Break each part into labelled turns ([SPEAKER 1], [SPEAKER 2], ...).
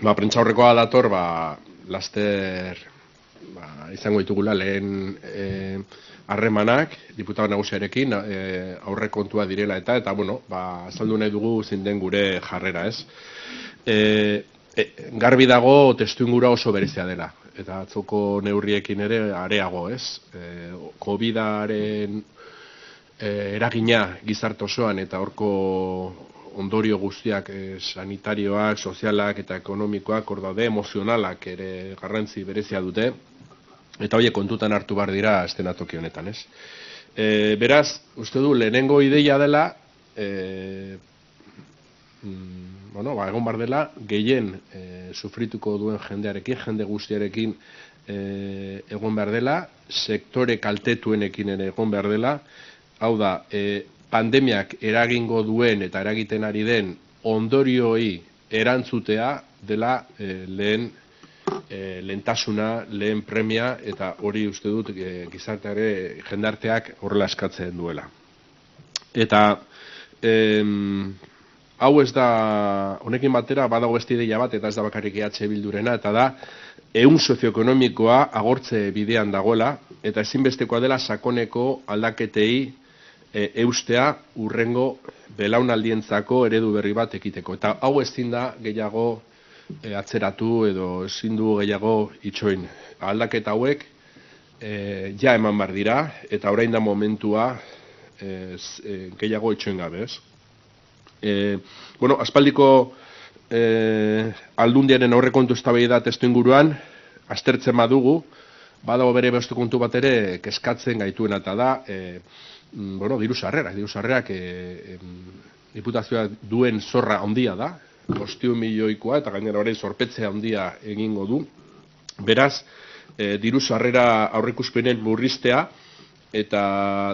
[SPEAKER 1] Prentsaurrekoa dator, laster izango ditugula lehen harremanak diputatu nagusiarekin aurrekontua direla eta bueno, azaldu nahi dugu zein den gure jarrera, ez? Garbi dago testuingurua oso berezia dela eta atzoko neurriekin ere areago, ez? Covidaren eragina gizarte osoan eta horko ondorio guztiak sanitarioak, sozialak eta ekonomikoak, hor daude, emozionalak ere garrantzi berezia dute, eta horiek kontutan hartu behar dira eszenatoki honetan, ez? Beraz, uste du, lehenengo ideia dela, egon behar dela, gehien sufrituko duen jendearekin, jende guztiarekin egon behar dela, sektore kaltetuenekin ere egon behar dela, hau da, pandemiak eragingo duen eta eragiten ari den ondorioei erantzutea dela lehentasuna, lehen premia, eta hori uste dut gizarteare jendarteak horrela eskatzen duela. Eta hau ez da, honekin batera, badago beste ideia bat, eta ez da bakarrik EH Bildurena, eta da, ehun sozioekonomikoa agortze bidean dagoela, eta ezinbestekoa dela sakoneko aldaketei eustea urrengo belaunaldientzako eredu berri bat ekiteko. Eta hau ezin da gehiago atzeratu edo ezin du gehiago itxoin. Aldaketa hauek ja eman behar dira eta orain da momentua gehiago itxoin gabe, ez? Aspaldiko aldundiaren aurrekontu eztabaida testuinguruan aztertzen badugu, badago bere beste kontu bat ere kezkatzen gaituena eta da diru sarrerak diputazioa duen zorra handia da, 500 milioikoa eta gainera orain zorpetzea handia egingo du. Beraz, diru sarrera aurreikuspenen murriztea eta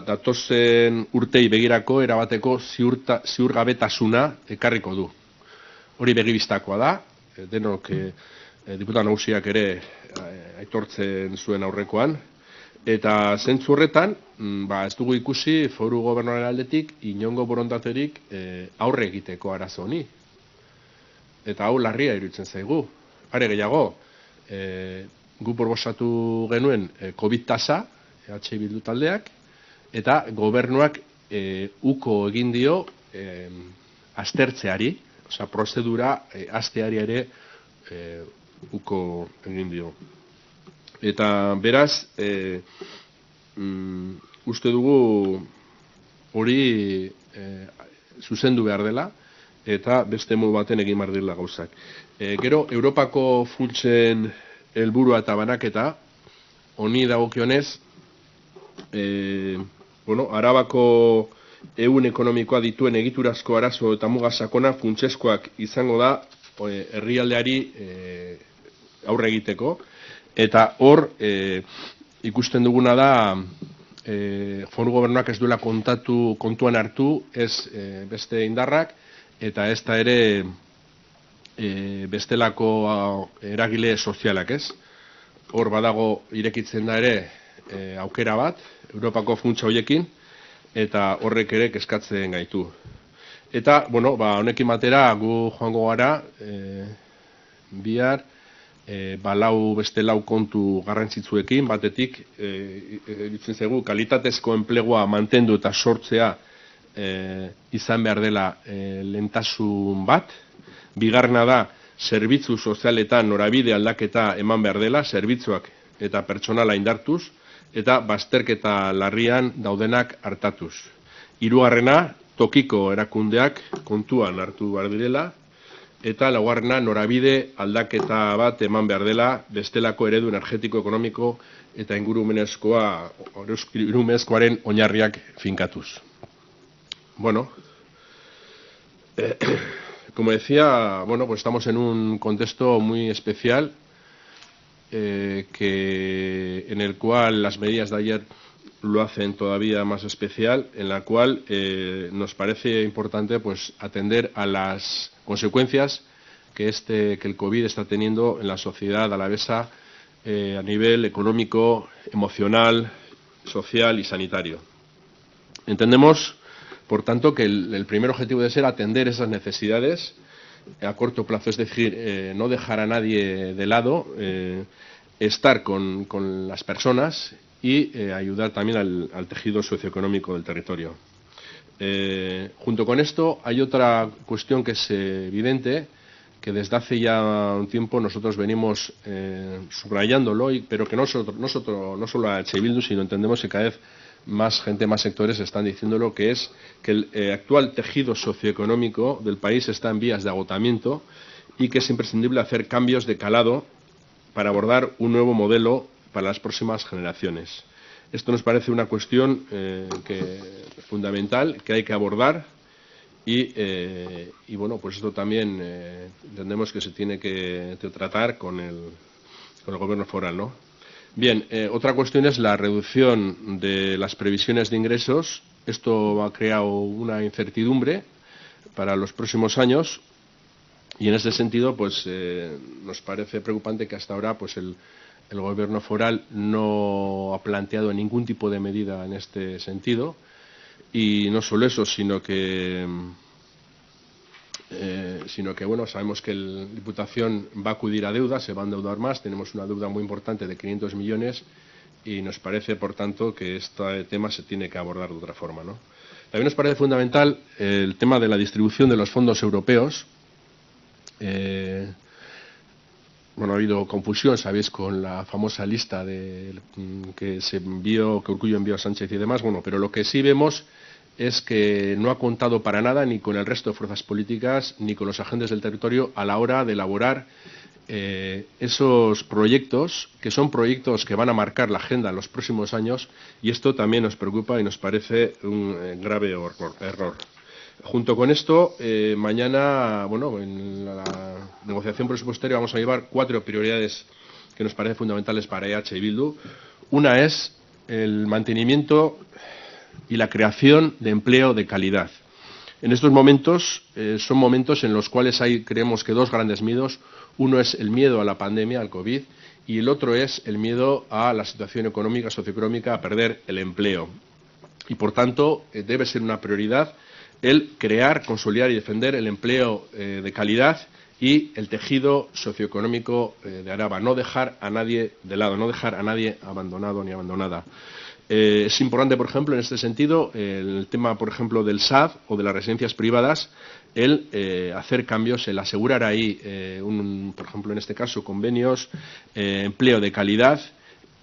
[SPEAKER 1] datozen urtei begirako erabateko ziurgabetasuna ekarriko du. Hori begibistakoa da, denok diputatu nagusiak ere aitortzen zuen aurrekoan. Eta zentzu horretan, ez dugu ikusi foru gobernuaren aldetik inongo borondaterik aurre egiteko arazo honi. Eta hau larria iruditzen zaigu. Are gehiago, gu proposatu genuen COVID tasa, EH Bildu taldeak, eta gobernuak uko egin dio aztertzeari, prozedura hasteari ere uko egin dio. Eta beraz, uste dugu hori zuzendu behar dela eta beste modu baten egin behar dela gauzak. Gero, Europako funtsen helburua eta banaketa, honi dagokionez, Arabako ehun ekonomikoa dituen egiturazko arazo eta muga sakona funtsezkoak izango da herrialdeari aurre egiteko. Eta hor, ikusten duguna da, foru gobernuak ez duela kontuan hartu, ez beste indarrak, eta ez da ere bestelako eragile sozialak, ez? Hor badago irekitzen da ere aukera bat, Europako funtsa horiekin, eta horrek ere kezkatzen gaitu. Eta, honekin batera, gu joango gara, bihar, beste lau kontu garrantzitsuekin, batetik, ditzen zaigu, kalitatezko enplegua mantendu eta sortzea izan behar dela lehentasun bat. Bigarrena da, zerbitzu sozialetan norabide aldaketa eman behar dela, zerbitzuak eta pertsonala indartuz, eta bazterketa larrian daudenak hartatuz. Hirugarrena, tokiko erakundeak kontuan hartu behar direla, eta laugarrena norabide aldaketa bat eman behar dela bestelako eredu energetiko, ekonomiko eta ingurumenezkoaren oinarriak finkatuz. Como decía, estamos en un contexto muy especial en el cual las medidas de ayer lo hacen todavía más especial, en la cual nos parece importante atender a las consecuencias que el COVID está teniendo en la sociedad alavesa a nivel económico, emocional, social y sanitario. Entendemos, por tanto, que el primer objetivo debe ser atender esas necesidades a corto plazo, es decir, no dejar a nadie de lado, estar con las personas y ayudar también al tejido socioeconómico del territorio. Junto con esto hay otra cuestión que es evidente, que desde hace ya un tiempo nosotros venimos subrayándolo, pero que no solo a H. Bildu, sino entendemos que cada vez más gente, más sectores están diciéndolo, que es que el actual tejido socioeconómico del país está en vías de agotamiento y que es imprescindible hacer cambios de calado para abordar un nuevo modelo para las próximas generaciones. Esto nos parece una cuestión fundamental que hay que abordar y bueno, pues esto también entendemos que se tiene que tratar con el gobierno foral, ¿no? Bien, otra cuestión es la reducción de las previsiones de ingresos. Esto ha creado una incertidumbre para los próximos años y en ese sentido pues nos parece preocupante que hasta ahora pues el gobierno foral no ha planteado ningún tipo de medida en este sentido. Y no solo eso, sino que bueno, sabemos que la Diputación va a acudir a deuda, se va a endeudar más, tenemos una deuda muy importante de 500 millones y nos parece, por tanto, que este tema se tiene que abordar de otra forma, ¿no? También nos parece fundamental el tema de la distribución de los fondos europeos. Bueno, ha habido confusión, sabéis, con la famosa lista que Urkullu envió a Sánchez y demás. Bueno, pero lo que sí vemos es que no ha contado para nada ni con el resto de fuerzas políticas ni con los agentes del territorio a la hora de elaborar esos proyectos, que son proyectos que van a marcar la agenda en los próximos años, y esto también nos preocupa y nos parece un grave error. Junto con esto, mañana, bueno, en la negociación presupuestaria vamos a llevar 4 prioridades que nos parecen fundamentales para EH y Bildu. Una es el mantenimiento y la creación de empleo de calidad. En estos momentos son momentos en los cuales hay, creemos que, 2 grandes miedos. Uno es el miedo a la pandemia, al COVID, y el otro es el miedo a la situación económica, socioeconómica, a perder el empleo. Y, por tanto, debe ser una prioridad el crear, consolidar y defender el empleo de calidad y el tejido socioeconómico de Araba. No dejar a nadie de lado, no dejar a nadie abandonado ni abandonada. Es importante, por ejemplo, en este sentido, el tema, por ejemplo, del SAD o de las residencias privadas, el hacer cambios, el asegurar ahí, por ejemplo, en este caso, convenios, empleo de calidad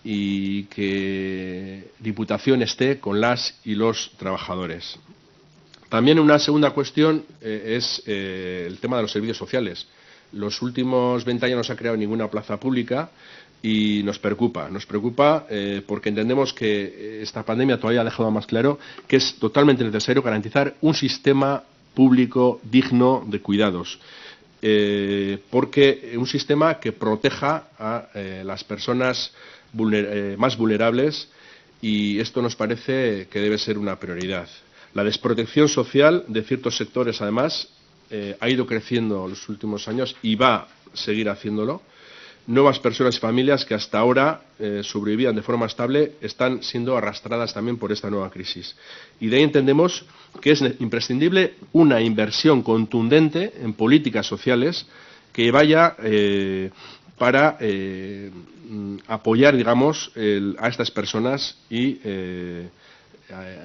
[SPEAKER 1] y que Diputación esté con las y los trabajadores. También una segunda cuestión es el tema de los servicios sociales. Los últimos 20 años no se ha creado ninguna plaza pública y nos preocupa porque entendemos que esta pandemia todavía ha dejado más claro que es totalmente necesario garantizar un sistema público digno de cuidados, porque un sistema que proteja a las personas más vulnerables, y esto nos parece que debe ser una prioridad. La desprotección social de ciertos sectores, además, ha ido creciendo en los últimos años y va a seguir haciéndolo. Nuevas personas y familias que hasta ahora sobrevivían de forma estable están siendo arrastradas también por esta nueva crisis. Y de ahí entendemos que es imprescindible una inversión contundente en políticas sociales que vaya para apoyar, digamos, a estas personas y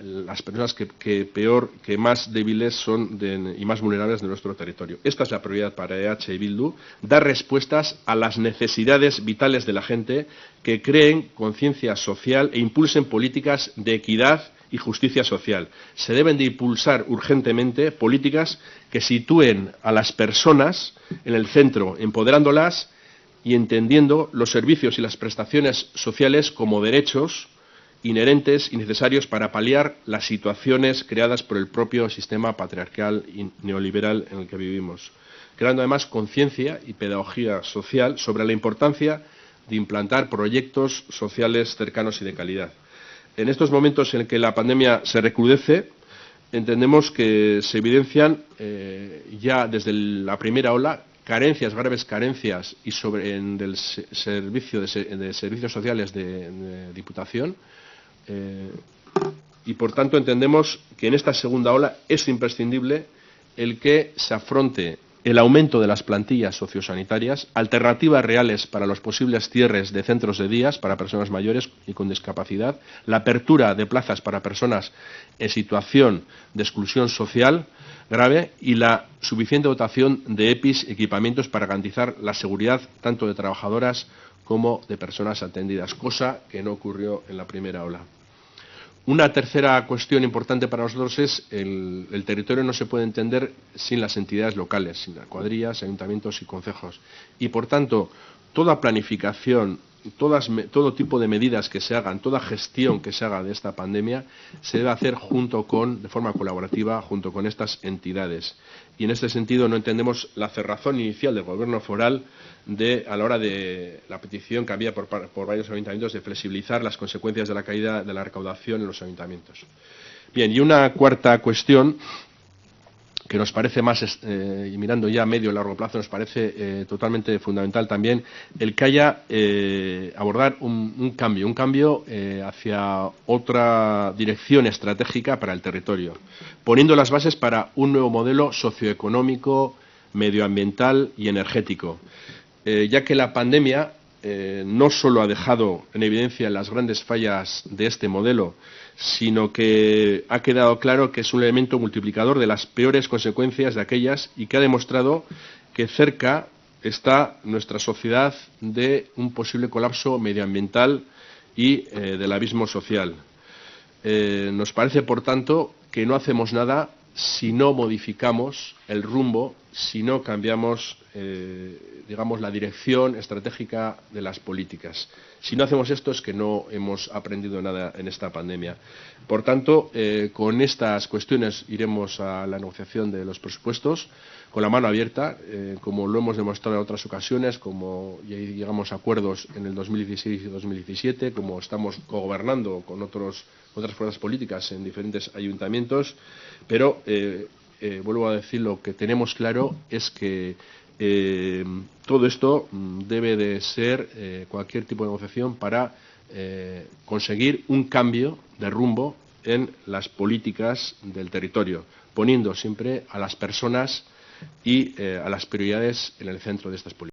[SPEAKER 1] las personas que más débiles son y más vulnerables de nuestro territorio. Esta es la prioridad para EH y Bildu, dar respuestas a las necesidades vitales de la gente, que creen conciencia social e impulsen políticas de equidad y justicia social. Se deben de impulsar urgentemente políticas que sitúen a las personas en el centro, empoderándolas y entendiendo los servicios y las prestaciones sociales como derechos inherentes y necesarios para paliar las situaciones creadas por el propio sistema patriarcal y neoliberal en el que vivimos, creando además conciencia y pedagogía social sobre la importancia de implantar proyectos sociales cercanos y de calidad. En estos momentos en que la pandemia se recrudece, entendemos que se evidencian ya desde la primera ola graves carencias del servicio de servicios sociales de Diputación. Y por tanto entendemos que en esta segunda ola es imprescindible el que se afronte el aumento de las plantillas sociosanitarias, alternativas reales para los posibles cierres de centros de días para personas mayores y con discapacidad, la apertura de plazas para personas en situación de exclusión social grave y la suficiente dotación de EPIs, equipamientos para garantizar la seguridad tanto de trabajadoras como de personas atendidas, cosa que no ocurrió en la primera ola. Una tercera cuestión importante para nosotros es el territorio no se puede entender sin las entidades locales, sin las cuadrillas, ayuntamientos y concejos. Y, por tanto, toda planificación, todo tipo de medidas que se hagan, toda gestión que se haga de esta pandemia, se debe hacer de forma colaborativa, junto con estas entidades. Y en este sentido no entendemos la cerrazón inicial del Gobierno foral a la hora de la petición que había por varios ayuntamientos de flexibilizar las consecuencias de la caída de la recaudación en los ayuntamientos. Bien, y una cuarta cuestión que nos parece más, y mirando ya a medio y largo plazo, nos parece totalmente fundamental también el que haya abordar un cambio hacia otra dirección estratégica para el territorio, poniendo las bases para un nuevo modelo socioeconómico, medioambiental y energético, ya que la pandemia no solo ha dejado en evidencia las grandes fallas de este modelo, sino que ha quedado claro que es un elemento multiplicador de las peores consecuencias de aquellas y que ha demostrado que cerca está nuestra sociedad de un posible colapso medioambiental y del abismo social. Nos parece, por tanto, que no hacemos nada si no modificamos el rumbo, si no cambiamos, digamos, la dirección estratégica de las políticas. Si no hacemos esto es que no hemos aprendido nada en esta pandemia. Por tanto, con estas cuestiones iremos a la negociación de los presupuestos con la mano abierta, como lo hemos demostrado en otras ocasiones, como llegamos a acuerdos en el 2016 y 2017, como estamos cogobernando con otras fuerzas políticas en diferentes ayuntamientos, pero vuelvo a decir, lo que tenemos claro es que todo esto debe de ser cualquier tipo de negociación para conseguir un cambio de rumbo en las políticas del territorio, poniendo siempre a las personas y a las prioridades en el centro de estas políticas.